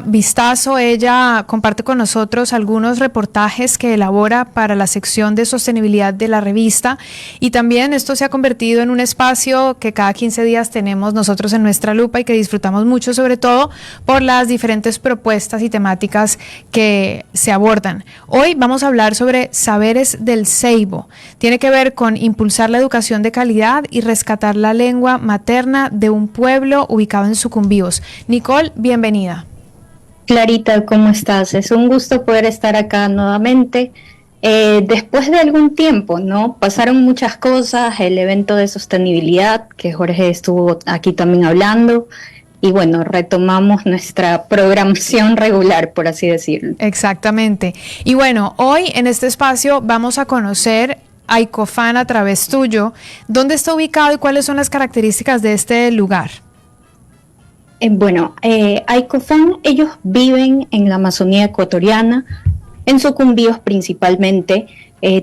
vistazo. Ella comparte con nosotros algunos reportajes que elabora para la sección de sostenibilidad de la revista, y también esto se ha convertido en un espacio que cada 15 días tenemos nosotros en Nuestra Lupa y que disfrutamos mucho, sobre todo por las diferentes propuestas y temáticas que se abordan. Hoy vamos a hablar sobre Saberes del Ceibo. Tiene que ver con impulsar la educación de calidad y rescatar la lengua materna de un pueblo ubicado en Sucumbíos. Nicole, bienvenida. Clarita, ¿cómo estás? Es un gusto poder estar acá nuevamente. Después de algún tiempo, ¿no? Pasaron muchas cosas, el evento de sostenibilidad, que Jorge estuvo aquí también hablando, y bueno, retomamos nuestra programación regular, por así decirlo. Exactamente. Y bueno, hoy en este espacio vamos a conocer a Icofán a través tuyo. ¿Dónde está ubicado y cuáles son las características de este lugar? Icofán, ellos viven en la Amazonía ecuatoriana, en Sucumbíos principalmente.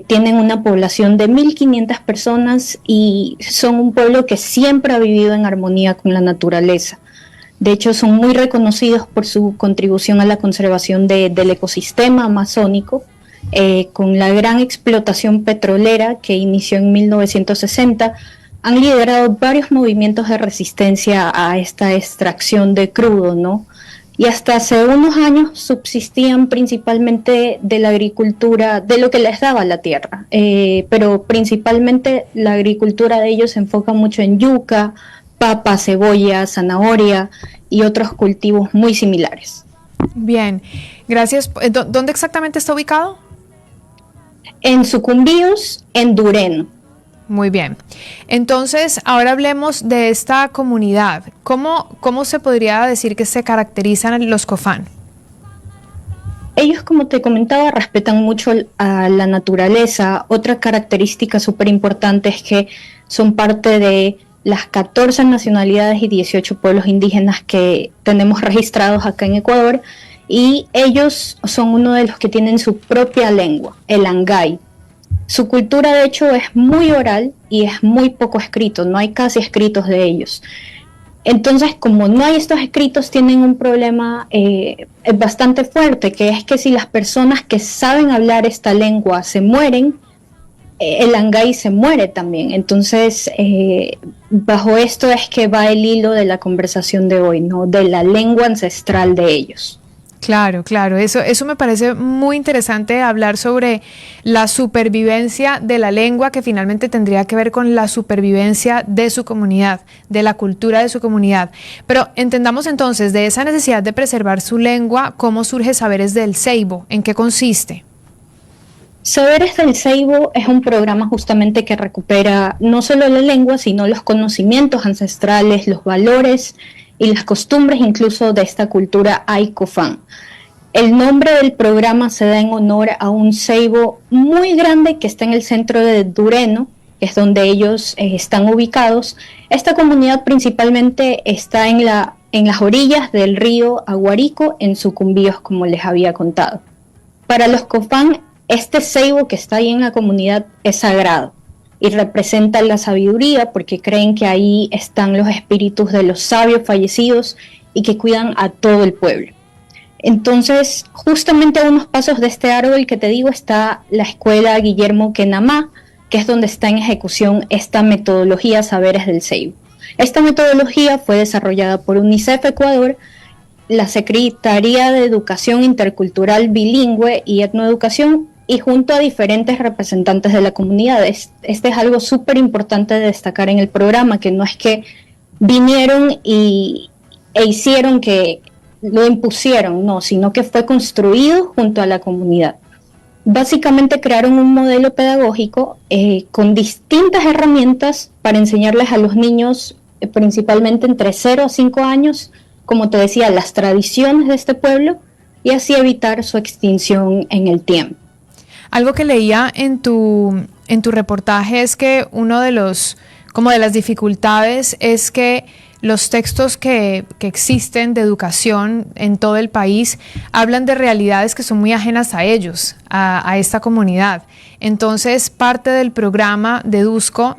Tienen una población de 1.500 personas y son un pueblo que siempre ha vivido en armonía con la naturaleza. De hecho, son muy reconocidos por su contribución a la conservación del ecosistema amazónico, con la gran explotación petrolera que inició en 1960. Han liderado varios movimientos de resistencia a esta extracción de crudo, ¿no? Y hasta hace unos años subsistían principalmente de la agricultura, de lo que les daba la tierra, pero principalmente la agricultura de ellos se enfoca mucho en yuca, papa, cebolla, zanahoria y otros cultivos muy similares. Bien, gracias. ¿Dónde exactamente está ubicado? En Sucumbíos, en Dureno. Muy bien. Entonces, ahora hablemos de esta comunidad. ¿Cómo se podría decir que se caracterizan los Cofán? Ellos, como te comentaba, respetan mucho a la naturaleza. Otra característica súper importante es que son parte de las 14 nacionalidades y 18 pueblos indígenas que tenemos registrados acá en Ecuador, y ellos son uno de los que tienen su propia lengua, el Angay. Su cultura, de hecho, es muy oral y es muy poco escrito, no hay casi escritos de ellos. Entonces, como no hay estos escritos, tienen un problema bastante fuerte, que es que si las personas que saben hablar esta lengua se mueren, el Angay se muere también. Entonces, bajo esto es que va el hilo de la conversación de hoy, ¿no? De la lengua ancestral de ellos. Claro, eso me parece muy interesante, hablar sobre la supervivencia de la lengua, que finalmente tendría que ver con la supervivencia de su comunidad, de la cultura de su comunidad. Pero entendamos entonces, de esa necesidad de preservar su lengua, ¿cómo surge Saberes del Ceibo? ¿En qué consiste? Saberes del Ceibo es un programa justamente que recupera no solo la lengua, sino los conocimientos ancestrales, los valores y las costumbres incluso de esta cultura Icofán. El nombre del programa se da en honor a un ceibo muy grande que está en el centro de Dureno, que es donde ellos están ubicados. Esta comunidad principalmente está en las orillas del río Aguarico, en Sucumbíos, como les había contado. Para los Cofán, este ceibo que está ahí en la comunidad es sagrado y representa la sabiduría, porque creen que ahí están los espíritus de los sabios fallecidos y que cuidan a todo el pueblo. Entonces, justamente a unos pasos de este árbol que te digo está la escuela Guillermo Kenamá, que es donde está en ejecución esta metodología Saberes del Ceibo. Esta metodología fue desarrollada por UNICEF Ecuador, la Secretaría de Educación Intercultural Bilingüe y Etnoeducación, y junto a diferentes representantes de la comunidad. Este es algo súper importante de destacar en el programa, que no es que vinieron e hicieron que lo impusieron, no, sino que fue construido junto a la comunidad. Básicamente crearon un modelo pedagógico con distintas herramientas para enseñarles a los niños, principalmente entre 0 a 5 años, como te decía, las tradiciones de este pueblo, y así evitar su extinción en el tiempo. Algo que leía en tu reportaje es que uno de las dificultades es que los textos que existen de educación en todo el país hablan de realidades que son muy ajenas a ellos, a esta comunidad. Entonces, parte del programa de EDUSCO,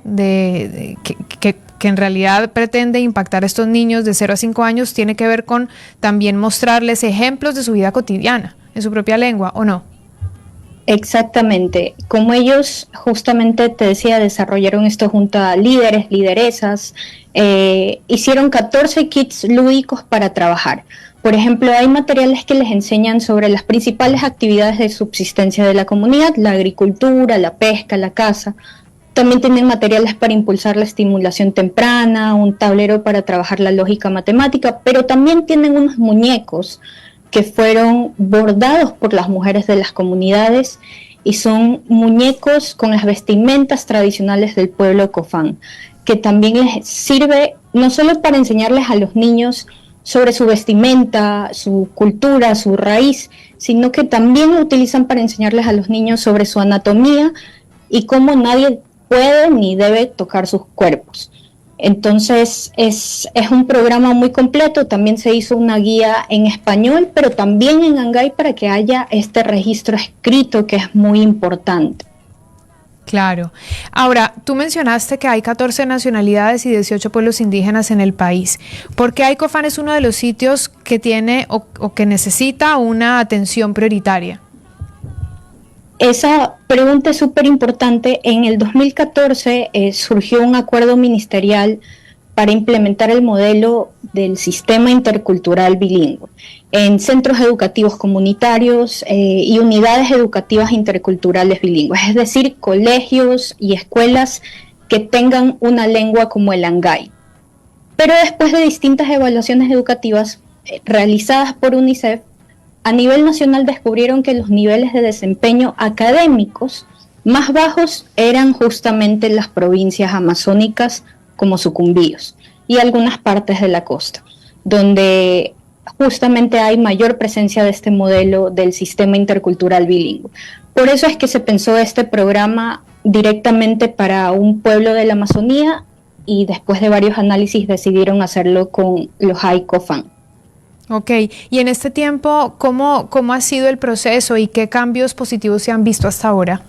que que en realidad pretende impactar a estos niños de 0 a 5 años tiene que ver con también mostrarles ejemplos de su vida cotidiana, en su propia lengua, ¿o no? Exactamente, como ellos justamente te decía, desarrollaron esto junto a líderes, lideresas, hicieron 14 kits lúdicos para trabajar. Por ejemplo, hay materiales que les enseñan sobre las principales actividades de subsistencia de la comunidad, la agricultura, la pesca, la caza. También tienen materiales para impulsar la estimulación temprana, un tablero para trabajar la lógica matemática, pero también tienen unos muñecos que fueron bordados por las mujeres de las comunidades y son muñecos con las vestimentas tradicionales del pueblo Cofán, que también les sirve no solo para enseñarles a los niños sobre su vestimenta, su cultura, su raíz, sino que también lo utilizan para enseñarles a los niños sobre su anatomía y cómo nadie puede ni debe tocar sus cuerpos. Entonces es un programa muy completo. También se hizo una guía en español, pero también en Angay para que haya este registro escrito que es muy importante. Claro. Ahora, tú mencionaste que hay 14 nacionalidades y 18 pueblos indígenas en el país. ¿Por qué Aycofán es uno de los sitios que tiene o que necesita una atención prioritaria? Esa pregunta es súper importante. En el 2014 surgió un acuerdo ministerial para implementar el modelo del sistema intercultural bilingüe en centros educativos comunitarios y unidades educativas interculturales bilingües, es decir, colegios y escuelas que tengan una lengua como el Angay. Pero después de distintas evaluaciones educativas realizadas por UNICEF, a nivel nacional descubrieron que los niveles de desempeño académicos más bajos eran justamente las provincias amazónicas como Sucumbíos y algunas partes de la costa, donde justamente hay mayor presencia de este modelo del sistema intercultural bilingüe. Por eso es que se pensó este programa directamente para un pueblo de la Amazonía y después de varios análisis decidieron hacerlo con los Aycofán. Ok, y en este tiempo, ¿cómo ha sido el proceso y qué cambios positivos se han visto hasta ahora?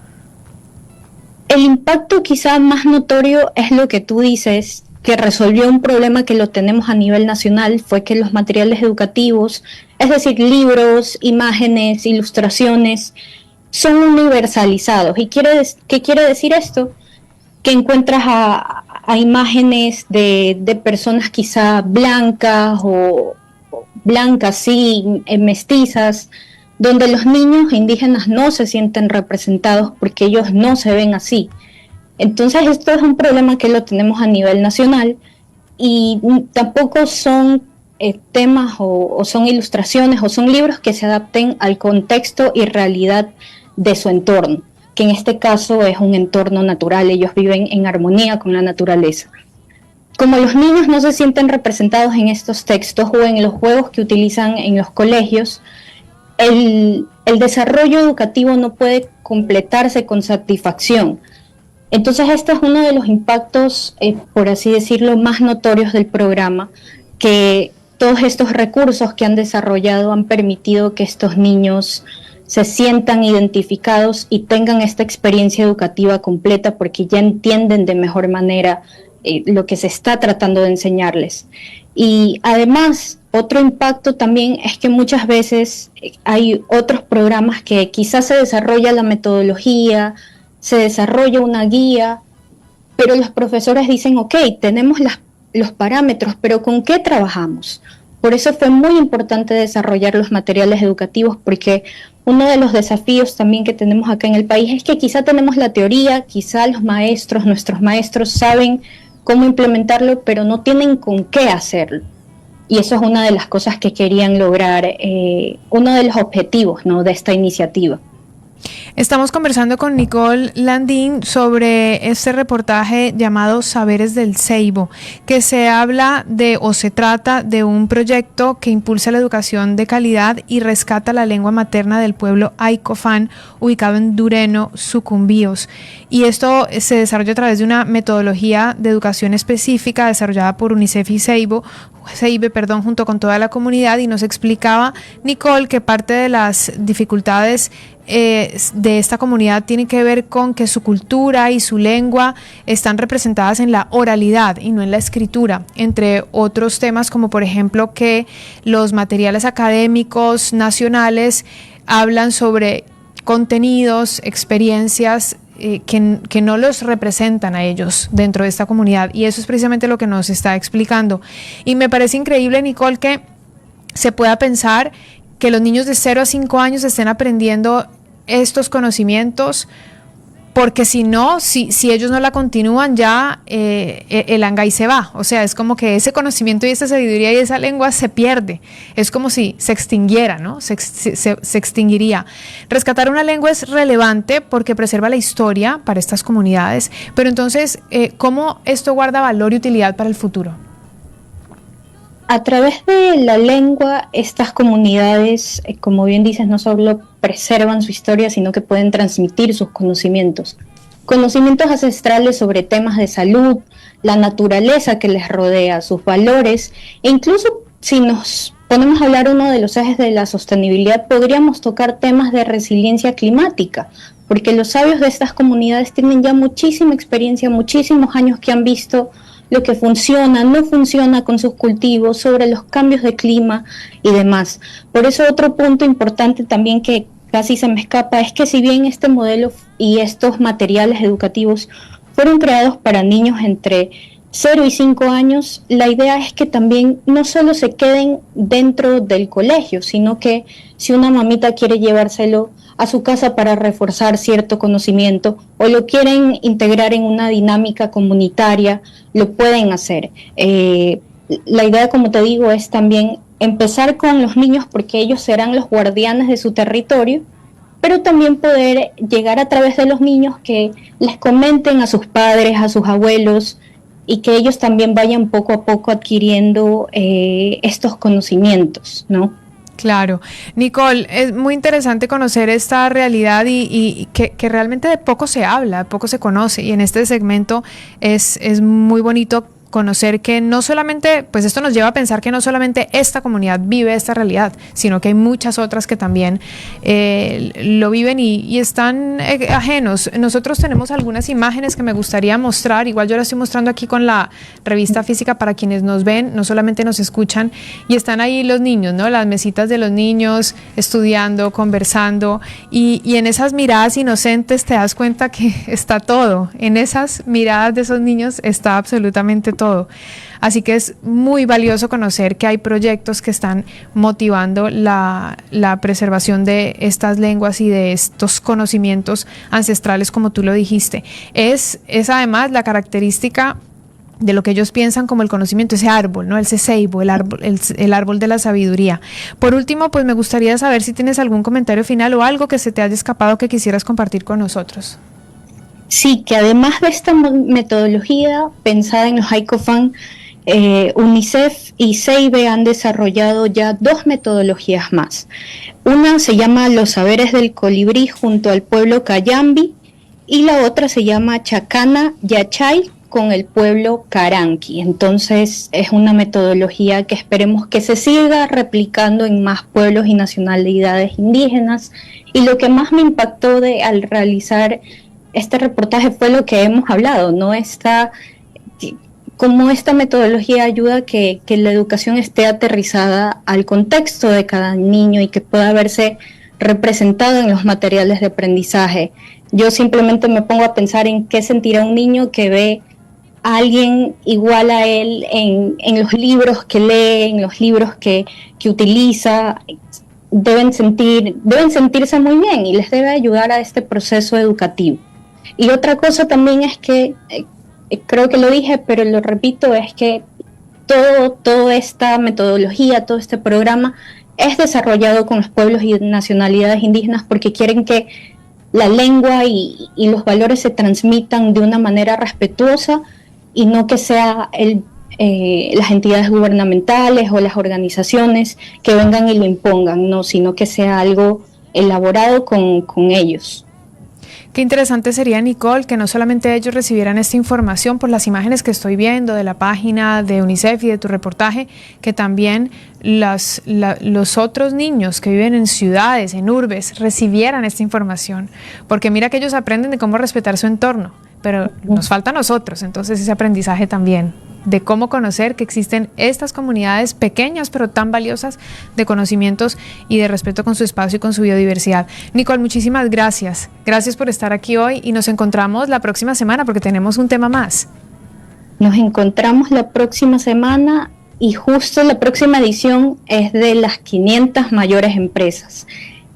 El impacto quizá más notorio es lo que tú dices, que resolvió un problema que lo tenemos a nivel nacional, fue que los materiales educativos, es decir, libros, imágenes, ilustraciones, son universalizados. ¿Y qué quiere decir esto? Que encuentras a imágenes de personas quizá blancas o blancas, sí, mestizas, donde los niños indígenas no se sienten representados porque ellos no se ven así. Entonces esto es un problema que lo tenemos a nivel nacional y tampoco son temas o son ilustraciones o son libros que se adapten al contexto y realidad de su entorno, que en este caso es un entorno natural, ellos viven en armonía con la naturaleza. Como los niños no se sienten representados en estos textos o en los juegos que utilizan en los colegios, el desarrollo educativo no puede completarse con satisfacción. Entonces este es uno de los impactos, por así decirlo, más notorios del programa, que todos estos recursos que han desarrollado han permitido que estos niños se sientan identificados y tengan esta experiencia educativa completa porque ya entienden de mejor manera lo que se está tratando de enseñarles. Y además, otro impacto también es que muchas veces hay otros programas que quizás se desarrolla la metodología, se desarrolla una guía, pero los profesores dicen, ok, tenemos los parámetros, pero ¿con qué trabajamos? Por eso fue muy importante desarrollar los materiales educativos, porque uno de los desafíos también que tenemos acá en el país es que quizá tenemos la teoría, quizá los maestros, nuestros maestros saben cómo implementarlo, pero no tienen con qué hacerlo. Y eso es una de las cosas que querían lograr, uno de los objetivos, ¿no?, de esta iniciativa. Estamos conversando con Nicole Landín sobre este reportaje llamado Saberes del Ceibo, que se habla de o se trata de un proyecto que impulsa la educación de calidad y rescata la lengua materna del pueblo Aycofán, ubicado en Dureno, Sucumbíos. Y esto se desarrolla a través de una metodología de educación específica desarrollada por UNICEF y CEIBE, junto con toda la comunidad, y nos explicaba Nicole que parte de las dificultades de esta comunidad tiene que ver con que su cultura y su lengua están representadas en la oralidad y no en la escritura, entre otros temas como por ejemplo que los materiales académicos nacionales hablan sobre contenidos, experiencias que no los representan a ellos dentro de esta comunidad, y eso es precisamente lo que nos está explicando. Y me parece increíble, Nicole, que se pueda pensar que los niños de 0 a 5 años estén aprendiendo estos conocimientos, porque si no, si ellos no la continúan, ya el angay se va. O sea, es como que ese conocimiento y esa sabiduría y esa lengua se pierde. Es como si se extinguiera, ¿no? Se extinguiría. Rescatar una lengua es relevante porque preserva la historia para estas comunidades, pero entonces, ¿cómo esto guarda valor y utilidad para el futuro? A través de la lengua, estas comunidades, como bien dices, no solo preservan su historia, sino que pueden transmitir sus conocimientos. Conocimientos ancestrales sobre temas de salud, la naturaleza que les rodea, sus valores, e incluso si nos ponemos a hablar uno de los ejes de la sostenibilidad, podríamos tocar temas de resiliencia climática, porque los sabios de estas comunidades tienen ya muchísima experiencia, muchísimos años que han visto lo que funciona, no funciona con sus cultivos, sobre los cambios de clima y demás. Por eso otro punto importante también que casi se me escapa es que si bien este modelo y estos materiales educativos fueron creados para niños entre 0 y 5 años, la idea es que también no solo se queden dentro del colegio, sino que si una mamita quiere llevárselo a su casa para reforzar cierto conocimiento o lo quieren integrar en una dinámica comunitaria, lo pueden hacer. La idea, como te digo, es también empezar con los niños porque ellos serán los guardianes de su territorio, pero también poder llegar a través de los niños que les comenten a sus padres, a sus abuelos, y que ellos también vayan poco a poco adquiriendo estos conocimientos, ¿no? Claro. Nicole, es muy interesante conocer esta realidad y que realmente de poco se habla, de poco se conoce, y en este segmento es muy bonito conocer que no solamente, pues esto nos lleva a pensar que no solamente esta comunidad vive esta realidad, sino que hay muchas otras que también lo viven y están ajenos. Nosotros tenemos algunas imágenes que me gustaría mostrar, igual yo las estoy mostrando aquí con la revista física para quienes nos ven, no solamente nos escuchan, y están ahí los niños, ¿no? Las mesitas de los niños estudiando, conversando, y en esas miradas inocentes te das cuenta que está todo, en esas miradas de esos niños está absolutamente todo. Así que es muy valioso conocer que hay proyectos que están motivando la preservación de estas lenguas y de estos conocimientos ancestrales, como tú lo dijiste. Es además la característica de lo que ellos piensan como el conocimiento, ese árbol, ¿no? El ceseibo, el árbol de la sabiduría. Por último, pues me gustaría saber si tienes algún comentario final o algo que se te haya escapado que quisieras compartir con nosotros. Sí, que además de esta metodología pensada en los ICOFAN, UNICEF y CEIBE han desarrollado ya 2 metodologías más. Una se llama Los Saberes del Colibrí junto al pueblo Cayambi y la otra se llama Chacana Yachay con el pueblo Caranqui. Entonces es una metodología que esperemos que se siga replicando en más pueblos y nacionalidades indígenas. Y lo que más me impactó al realizar este reportaje fue lo que hemos hablado, ¿no? Cómo esta metodología ayuda a que la educación esté aterrizada al contexto de cada niño y que pueda verse representado en los materiales de aprendizaje. Yo simplemente me pongo a pensar en qué sentirá un niño que ve a alguien igual a él en los libros que lee, en los libros que utiliza. Deben sentirse muy bien y les debe ayudar a este proceso educativo. Y otra cosa también es que, creo que lo dije, pero lo repito, es que toda esta metodología, todo este programa es desarrollado con los pueblos y nacionalidades indígenas porque quieren que la lengua y los valores se transmitan de una manera respetuosa y no que sea las entidades gubernamentales o las organizaciones que vengan y lo impongan, no, sino que sea algo elaborado con ellos. Qué interesante sería, Nicole, que no solamente ellos recibieran esta información por las imágenes que estoy viendo de la página de UNICEF y de tu reportaje, que también los otros niños que viven en ciudades, en urbes, recibieran esta información. Porque mira que ellos aprenden de cómo respetar su entorno, pero nos falta a nosotros, entonces ese aprendizaje también, de cómo conocer que existen estas comunidades pequeñas pero tan valiosas de conocimientos y de respeto con su espacio y con su biodiversidad. Nicole, muchísimas gracias. Gracias por estar aquí hoy y nos encontramos la próxima semana porque tenemos un tema más. Nos encontramos la próxima semana y justo la próxima edición es de las 500 mayores empresas.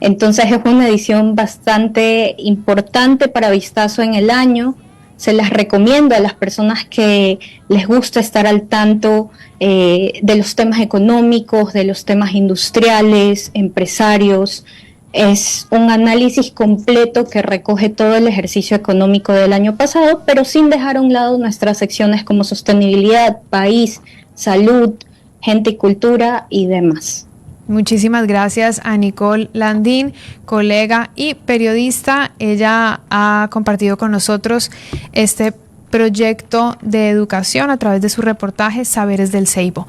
Entonces es una edición bastante importante para Vistazo en el año. Se las recomiendo a las personas que les gusta estar al tanto de los temas económicos, de los temas industriales, empresarios. Es un análisis completo que recoge todo el ejercicio económico del año pasado, pero sin dejar a un lado nuestras secciones como sostenibilidad, país, salud, gente y cultura y demás. Muchísimas gracias a Nicole Landín, colega y periodista. Ella ha compartido con nosotros este proyecto de educación a través de su reportaje Saberes del Ceibo.